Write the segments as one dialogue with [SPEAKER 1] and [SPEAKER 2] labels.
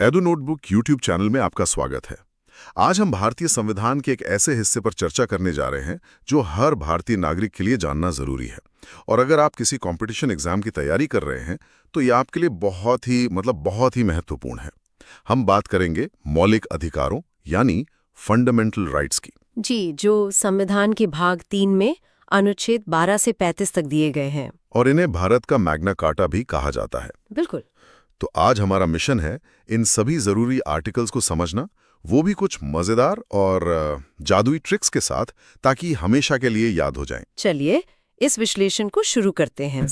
[SPEAKER 1] Edu notebook YouTube channel में आपका स्वागत है। आज हम भारतीय संविधान के एक ऐसे हिस्से पर चर्चा करने जा रहे हैं जो हर भारतीय नागरिक के लिए जानना जरूरी है। और अगर आप किसी कंपटीशन एग्जाम की तैयारी कर रहे हैं तो ये आपके लिए बहुत ही महत्वपूर्ण है। हम बात करेंगे मौलिक अधिकारों यानी फंडामेंटल राइट्स की।
[SPEAKER 2] जी, जो संविधान के भाग 3 में अनुच्छेद 12 से 35 तक दिए गए हैं।
[SPEAKER 1] और इन्हें भारत का मैग्ना कार्टा भी कहा जाता है।
[SPEAKER 2] बिल्कुल।
[SPEAKER 1] तो आज हमारा मिशन है इन सभी जरूरी आर्टिकल्स को समझना, वो भी कुछ मजेदार और जादुई ट्रिक्स के साथ, ताकि हमेशा के लिए याद हो जाएं।
[SPEAKER 2] चलिए इस विश्लेषण को शुरू करते हैं।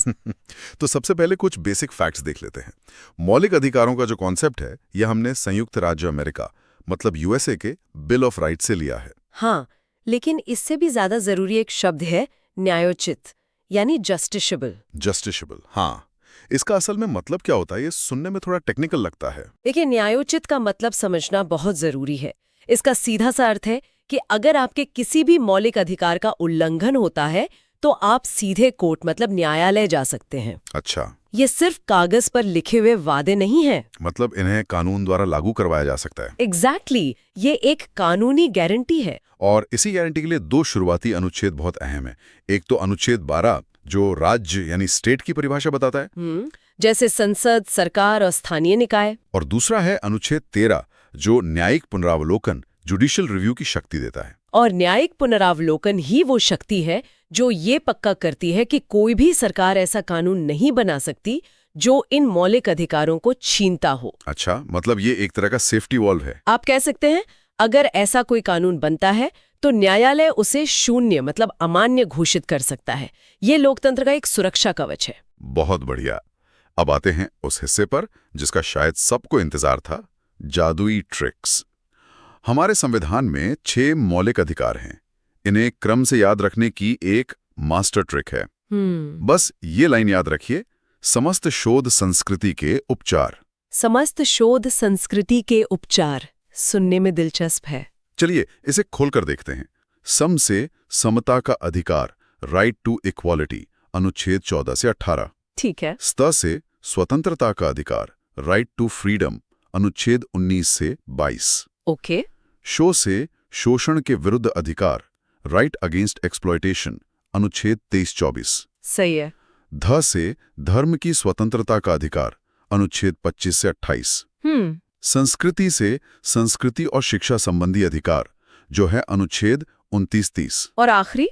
[SPEAKER 1] तो सबसे पहले कुछ बेसिक फैक्ट्स देख लेते हैं। मौलिक अधिकारों का जो कॉन्सेप्ट है यह हमने संयुक्त राज्य अमेरिका मतलब यूएसए के बिल ऑफ राइट्स से लिया है।
[SPEAKER 2] हाँ, लेकिन इससे भी ज्यादा जरूरी एक शब्द है न्यायोचित यानी जस्टिसेबल।
[SPEAKER 1] जस्टिसेबल, हाँ। इसका असल में मतलब क्या होता है, ये सुनने में थोड़ा टेक्निकल लगता है।
[SPEAKER 2] देखिए, न्यायोचित का मतलब समझना बहुत जरूरी है। इसका सीधा सा अर्थ है कि अगर आपके किसी भी मौलिक अधिकार का उल्लंघन होता है तो आप सीधे कोर्ट मतलब न्यायालय जा सकते हैं।
[SPEAKER 1] अच्छा,
[SPEAKER 2] ये सिर्फ कागज पर लिखे हुए वादे नहीं हैं।
[SPEAKER 1] मतलब इन्हें कानून द्वारा लागू करवाया जा सकता है।
[SPEAKER 2] एग्जैक्टली, ये एक कानूनी गारंटी है।
[SPEAKER 1] और इसी गारंटी के लिए दो शुरुआती अनुच्छेद बहुत अहम है। एक तो अनुच्छेद 12 जो राज्य यानी स्टेट की परिभाषा बताता है,
[SPEAKER 2] जैसे संसद, सरकार और स्थानीय निकाय।
[SPEAKER 1] और दूसरा है अनुच्छेद 13 जो न्यायिक पुनरावलोकन जुडिशियल रिव्यू की शक्ति देता है।
[SPEAKER 2] और न्यायिक पुनरावलोकन ही वो शक्ति है जो ये पक्का करती है कि कोई भी सरकार ऐसा कानून नहीं बना सकती जो इन मौलिक अधिकारों को छीनता हो।
[SPEAKER 1] अच्छा, मतलब ये एक तरह का सेफ्टी वॉल्व है।
[SPEAKER 2] आप कह सकते हैं, अगर ऐसा कोई कानून बनता है तो न्यायालय उसे शून्य मतलब अमान्य घोषित कर सकता है। ये लोकतंत्र का एक सुरक्षा कवच है।
[SPEAKER 1] बहुत बढ़िया। अब आते हैं उस हिस्से पर जिसका शायद सबको इंतजार था, जादुई ट्रिक्स। हमारे संविधान में 6 मौलिक अधिकार हैं। इन्हें क्रम से याद रखने की एक मास्टर ट्रिक है। बस ये लाइन याद रखिए, समस्त शोध संस्कृति के उपचार।
[SPEAKER 2] समस्त शोध संस्कृति के उपचार सुनने में दिलचस्प है।
[SPEAKER 1] चलिए इसे खोलकर देखते हैं। सम से समता का अधिकार, राइट टू इक्वालिटी, अनुच्छेद 14 से 18।
[SPEAKER 2] ठीक है।
[SPEAKER 1] स्त से स्वतंत्रता का अधिकार, राइट टू फ्रीडम, अनुच्छेद 19 से 22।
[SPEAKER 2] ओके।
[SPEAKER 1] शो से शोषण के विरुद्ध अधिकार, राइट अगेंस्ट एक्सप्लॉयटेशन, अनुच्छेद 23-24।
[SPEAKER 2] सही है।
[SPEAKER 1] ध से धर्म की स्वतंत्रता का अधिकार, अनुच्छेद 25 से 28। संस्कृति से संस्कृति और शिक्षा संबंधी अधिकार जो है अनुच्छेद 29-30।
[SPEAKER 2] और आखिरी?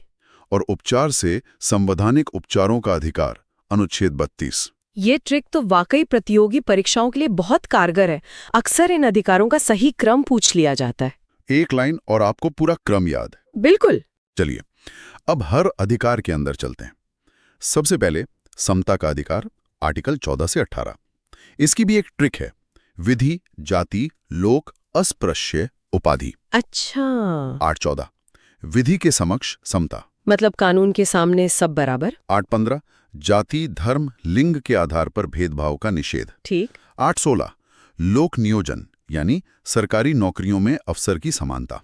[SPEAKER 1] और उपचार से संवैधानिक उपचारों का अधिकार, अनुच्छेद 32।
[SPEAKER 2] ये ट्रिक तो वाकई प्रतियोगी परीक्षाओं के लिए बहुत कारगर है। अक्सर इन अधिकारों का सही क्रम पूछ लिया जाता है।
[SPEAKER 1] एक लाइन और आपको पूरा क्रम याद।
[SPEAKER 2] बिल्कुल।
[SPEAKER 1] चलिए अब हर अधिकार के अंदर चलते हैं। सबसे पहले समता का अधिकार, आर्टिकल 14 से 18। इसकी भी एक ट्रिक है, विधि, जाति, लोक, अस्पृश्य, उपाधि।
[SPEAKER 2] अच्छा।
[SPEAKER 1] 8-14 विधि के समक्ष समता,
[SPEAKER 2] मतलब कानून के सामने सब बराबर।
[SPEAKER 1] 8-15 जाति, धर्म, लिंग के आधार पर भेदभाव का निषेध।
[SPEAKER 2] ठीक।
[SPEAKER 1] 8-16 लोक नियोजन यानी सरकारी नौकरियों में अफसर की समानता।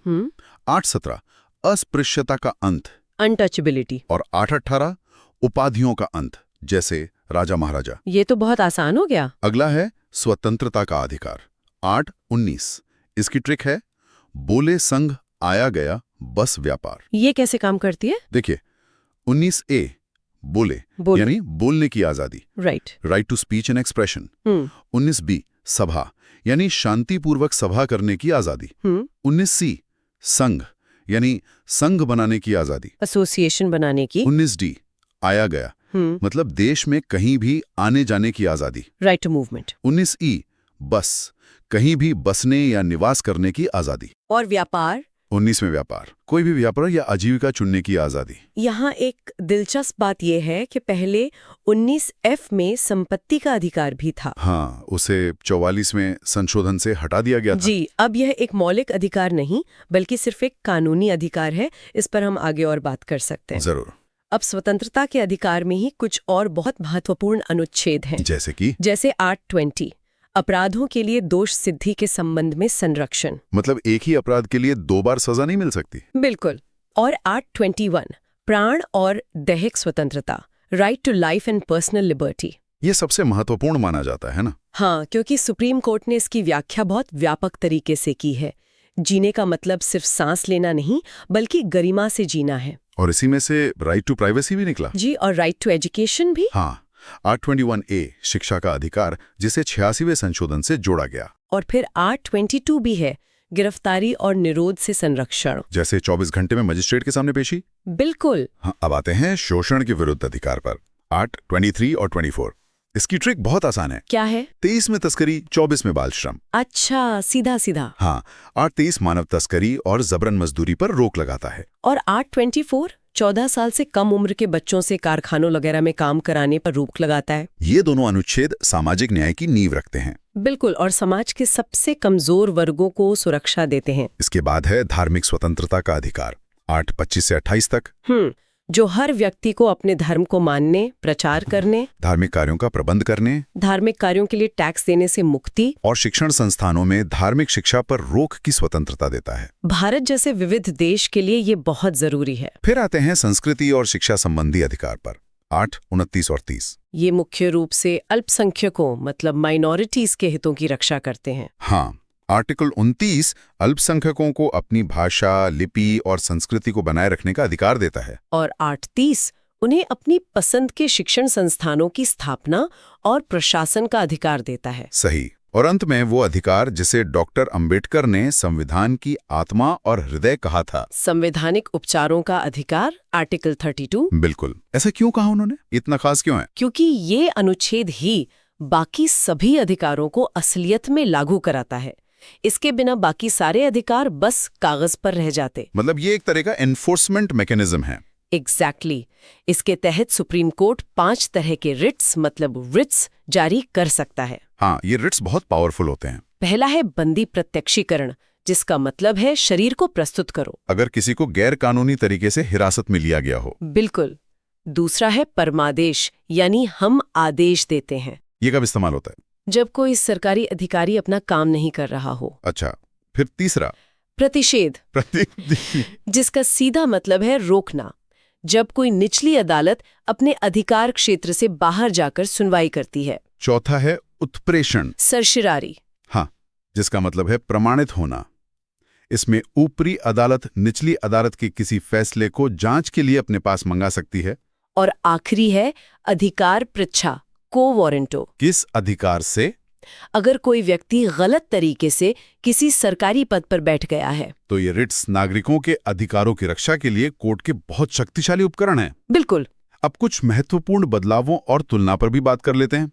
[SPEAKER 1] 8-17 अस्पृश्यता का अंत,
[SPEAKER 2] अनटचेबिलिटी।
[SPEAKER 1] और 8-18 उपाधियों का अंत, जैसे राजा महाराजा।
[SPEAKER 2] ये तो बहुत आसान हो गया।
[SPEAKER 1] अगला है स्वतंत्रता का अधिकार, 8-19। इसकी ट्रिक है, बोले संघ आया गया बस व्यापार।
[SPEAKER 2] ये कैसे काम करती है?
[SPEAKER 1] देखिए 19A बोले यानी बोलने की आजादी, right to speech and expression. 19B सभा यानी शांतिपूर्वक सभा करने की आजादी। 19C संघ यानी संघ बनाने की आजादी,
[SPEAKER 2] एसोसिएशन बनाने की।
[SPEAKER 1] 19D आया गया मतलब देश में कहीं भी आने जाने की आजादी,
[SPEAKER 2] राइट टू मूवमेंट।
[SPEAKER 1] 19E बस कहीं भी बसने या निवास करने की आजादी।
[SPEAKER 2] और व्यापार?
[SPEAKER 1] 19 में व्यापार, कोई भी व्यापार या आजीविका चुनने की आजादी।
[SPEAKER 2] यहाँ एक दिलचस्प बात यह है कि पहले 19F में संपत्ति का अधिकार भी था।
[SPEAKER 1] हाँ, उसे 44 में संशोधन से हटा दिया गया था।
[SPEAKER 2] जी, अब यह एक मौलिक अधिकार नहीं बल्कि सिर्फ एक कानूनी अधिकार है। इस पर हम आगे और बात कर सकते हैं।
[SPEAKER 1] जरूर।
[SPEAKER 2] अब स्वतंत्रता के अधिकार में ही कुछ और बहुत महत्वपूर्ण अनुच्छेद हैं। जैसे 8-20 अपराधों के लिए दोष सिद्धि के संबंध में संरक्षण,
[SPEAKER 1] मतलब एक ही अपराध के लिए 2 बार सजा नहीं मिल सकती।
[SPEAKER 2] बिल्कुल। और 8-21 प्राण और दैहिक स्वतंत्रता, right to life and personal liberty.
[SPEAKER 1] ये सबसे महत्वपूर्ण माना जाता है ना?
[SPEAKER 2] हाँ, क्योंकि सुप्रीम कोर्ट ने इसकी व्याख्या बहुत व्यापक तरीके से की है। जीने का मतलब सिर्फ सांस लेना नहीं, बल्कि गरिमा से जीना है।
[SPEAKER 1] और इसी में से राइट टू प्राइवेसी भी निकला।
[SPEAKER 2] जी, और राइट टू एजुकेशन भी।
[SPEAKER 1] हाँ, 821A शिक्षा का अधिकार, जिसे 86वें संशोधन से जोड़ा गया।
[SPEAKER 2] और फिर 822 भी है, गिरफ्तारी और निरोध से संरक्षण।
[SPEAKER 1] जैसे 24 घंटे में मजिस्ट्रेट के सामने पेशी।
[SPEAKER 2] बिल्कुल।
[SPEAKER 1] हाँ, अब आते हैं शोषण के विरुद्ध अधिकार पर। 823 और 24। इसकी ट्रिक बहुत आसान है।
[SPEAKER 2] क्या है?
[SPEAKER 1] 23 में तस्करी, 24 में बाल श्रम।
[SPEAKER 2] अच्छा, सीधा सीधा।
[SPEAKER 1] हाँ, 823 मानव तस्करी और जबरन मजदूरी पर रोक लगाता है।
[SPEAKER 2] और 824 14 साल से कम उम्र के बच्चों से कारखानों वगैरह में काम कराने पर रोक लगाता है।
[SPEAKER 1] ये दोनों अनुच्छेद सामाजिक न्याय की नींव रखते हैं।
[SPEAKER 2] बिल्कुल, और समाज के सबसे कमजोर वर्गों को सुरक्षा देते हैं।
[SPEAKER 1] इसके बाद है धार्मिक स्वतंत्रता का अधिकार, 825 से 28 तक।
[SPEAKER 2] जो हर व्यक्ति को अपने धर्म को मानने, प्रचार करने,
[SPEAKER 1] धार्मिक कार्यों का प्रबंध करने,
[SPEAKER 2] धार्मिक कार्यों के लिए टैक्स देने से मुक्ति
[SPEAKER 1] और शिक्षण संस्थानों में धार्मिक शिक्षा पर रोक की स्वतंत्रता देता है।
[SPEAKER 2] भारत जैसे विविध देश के लिए ये बहुत जरूरी है।
[SPEAKER 1] फिर आते हैं संस्कृति और शिक्षा संबंधी अधिकार पर, 8, 29 और 30।
[SPEAKER 2] ये मुख्य रूप से अल्पसंख्यकों मतलब माइनॉरिटीज के हितों की रक्षा करते हैं।
[SPEAKER 1] हाँ, आर्टिकल 29 अल्पसंख्यकों को अपनी भाषा, लिपि और संस्कृति को बनाए रखने का अधिकार देता है।
[SPEAKER 2] और 830 उन्हें अपनी पसंद के शिक्षण संस्थानों की स्थापना और प्रशासन का अधिकार देता है।
[SPEAKER 1] सही। और अंत में वो अधिकार जिसे डॉक्टर अंबेडकर ने संविधान की आत्मा और हृदय कहा था,
[SPEAKER 2] संवैधानिक उपचारों का अधिकार, आर्टिकल 32।
[SPEAKER 1] बिल्कुल। ऐसा क्यों कहा उन्होंने? इतना खास क्यों है?
[SPEAKER 2] क्योंकि ये अनुच्छेद ही बाकी सभी अधिकारों को असलियत में लागू कराता है। इसके बिना बाकी सारे अधिकार बस कागज पर रह जाते।
[SPEAKER 1] मतलब ये एक तरह का एनफोर्समेंट मैकेनिज्म है।
[SPEAKER 2] एग्जैक्टली। इसके तहत सुप्रीम कोर्ट 5 तरह के रिट्स मतलब रिट्स जारी कर सकता है।
[SPEAKER 1] हाँ, ये रिट्स बहुत पावरफुल होते हैं।
[SPEAKER 2] पहला है बंदी प्रत्यक्षीकरण, जिसका मतलब है शरीर को प्रस्तुत करो
[SPEAKER 1] अगर किसी को गैर कानूनी तरीके से हिरासत में लिया गया हो।
[SPEAKER 2] बिल्कुल। दूसरा है परमादेश, यानी हम आदेश देते हैं।
[SPEAKER 1] ये कब इस्तेमाल होता है?
[SPEAKER 2] जब कोई सरकारी अधिकारी अपना काम नहीं कर रहा हो।
[SPEAKER 1] अच्छा। फिर तीसरा
[SPEAKER 2] प्रतिषेध, जिसका सीधा मतलब है रोकना, जब कोई निचली अदालत अपने अधिकार क्षेत्र से बाहर जाकर सुनवाई करती है।
[SPEAKER 1] चौथा है उत्प्रेषण,
[SPEAKER 2] सरशिरारी।
[SPEAKER 1] हाँ, जिसका मतलब है प्रमाणित होना। इसमें ऊपरी अदालत निचली अदालत के किसी फैसले को जांच के लिए अपने पास मंगा सकती है।
[SPEAKER 2] और आखिरी है अधिकार पृच्छा, को वारंटो।
[SPEAKER 1] किस अधिकार से?
[SPEAKER 2] अगर कोई व्यक्ति गलत तरीके से किसी सरकारी पद पर बैठ गया है।
[SPEAKER 1] तो ये रिट्स नागरिकों के अधिकारों की रक्षा के लिए कोर्ट के बहुत शक्तिशाली उपकरण हैं।
[SPEAKER 2] बिल्कुल।
[SPEAKER 1] अब कुछ महत्वपूर्ण बदलावों और तुलना पर भी बात कर लेते हैं।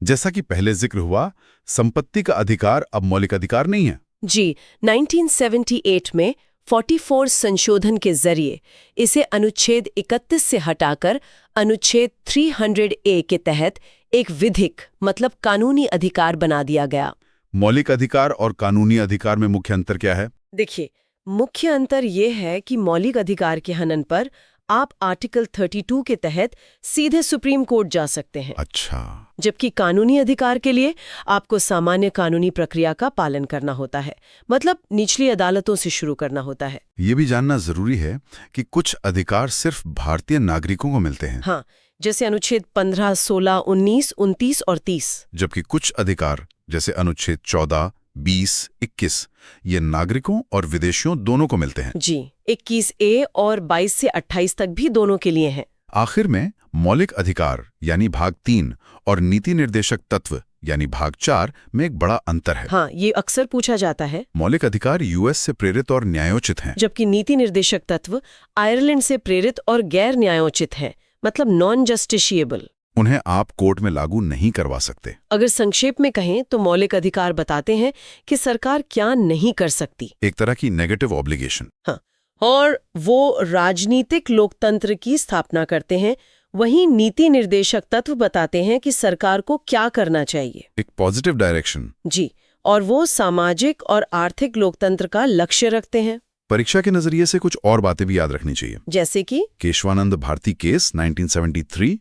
[SPEAKER 1] जैसा कि पहले जिक्र हुआ, संपत्ति का अधिकार अब मौलिक अधिकार नहीं है।
[SPEAKER 2] जी, 1978 में 44 संशोधन के जरिए इसे अनुच्छेद 31 से हटाकर अनुच्छेद 300A के तहत एक विधिक मतलब कानूनी अधिकार बना दिया गया।
[SPEAKER 1] मौलिक अधिकार और कानूनी अधिकार में मुख्य अंतर क्या है?
[SPEAKER 2] देखिए, मुख्य अंतर ये है कि मौलिक अधिकार के हनन पर आप आर्टिकल 32 के तहत सीधे सुप्रीम कोर्ट जा सकते हैं।
[SPEAKER 1] अच्छा।
[SPEAKER 2] जबकि कानूनी अधिकार के लिए आपको सामान्य कानूनी प्रक्रिया का पालन करना होता है, मतलब निचली अदालतों से शुरू करना होता है।
[SPEAKER 1] ये भी जानना जरूरी है कि कुछ अधिकार सिर्फ भारतीय नागरिकों को मिलते हैं।
[SPEAKER 2] हाँ, जैसे अनुच्छेद 15, 16, 19, 29 और 30।
[SPEAKER 1] जबकि कुछ अधिकार जैसे अनुच्छेद 14, 20, 21 ये नागरिकों और विदेशियों दोनों को मिलते हैं।
[SPEAKER 2] जी, 21A और 22 से 28 तक भी दोनों के लिए हैं।
[SPEAKER 1] आखिर में मौलिक अधिकार यानी भाग 3 और नीति निर्देशक तत्व यानी भाग 4 में एक बड़ा अंतर है।
[SPEAKER 2] हाँ, ये अक्सर पूछा जाता है।
[SPEAKER 1] मौलिक अधिकार यूएस से प्रेरित और न्यायोचित हैं,
[SPEAKER 2] जबकि नीति निर्देशक तत्व आयरलैंड से प्रेरित और गैर न्यायोचित हैं, मतलब नॉन जस्टिशिएबल।
[SPEAKER 1] उन्हें आप कोर्ट में लागू नहीं करवा सकते।
[SPEAKER 2] अगर संक्षेप में कहें तो मौलिक अधिकार बताते हैं कि सरकार क्या नहीं कर सकती।
[SPEAKER 1] एक तरह की नेगेटिव ऑब्लिगेशन।
[SPEAKER 2] हाँ, और वो राजनीतिक लोकतंत्र की स्थापना करते हैं। वहीं नीति निर्देशक तत्व बताते हैं कि सरकार को क्या करना चाहिए।
[SPEAKER 1] एक पॉजिटिव डायरेक्शन।
[SPEAKER 2] जी, और वो सामाजिक और आर्थिक लोकतंत्र का लक्ष्य रखते हैं।
[SPEAKER 1] परीक्षा के नजरिए से कुछ और बातें भी याद रखनी चाहिए, जैसे
[SPEAKER 2] कि
[SPEAKER 1] केशवानंद भारती केस 1973,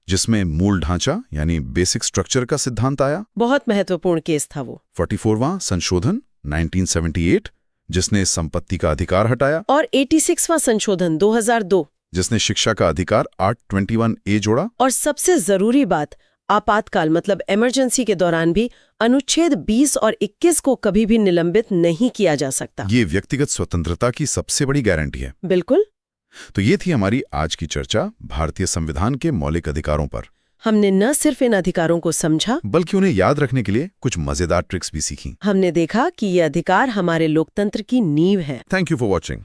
[SPEAKER 1] जिसमें मूल ढांचा यानी बेसिक स्ट्रक्चर का सिद्धांत आया।
[SPEAKER 2] बहुत महत्वपूर्ण केस था वो।
[SPEAKER 1] 44वां संशोधन 1978, जिसने संपत्ति का अधिकार हटाया।
[SPEAKER 2] और 86वां संशोधन 2002,
[SPEAKER 1] जिसने शिक्षा का अधिकार 821A जोड़ा।
[SPEAKER 2] और सबसे जरूरी बात आपातकाल मतलब इमरजेंसी के दौरान भी अनुच्छेद 20 और 21 को कभी भी निलंबित नहीं किया जा सकता।
[SPEAKER 1] ये व्यक्तिगत स्वतंत्रता की सबसे बड़ी गारंटी है।
[SPEAKER 2] बिल्कुल।
[SPEAKER 1] तो ये थी हमारी आज की चर्चा भारतीय संविधान के मौलिक अधिकारों पर।
[SPEAKER 2] हमने न सिर्फ इन अधिकारों को समझा,
[SPEAKER 1] बल्कि उन्हें याद रखने के लिए कुछ मजेदार ट्रिक्स भी सीखी।
[SPEAKER 2] हमने देखा कि ये अधिकार हमारे लोकतंत्र की नींव है।
[SPEAKER 1] Thank you for watching.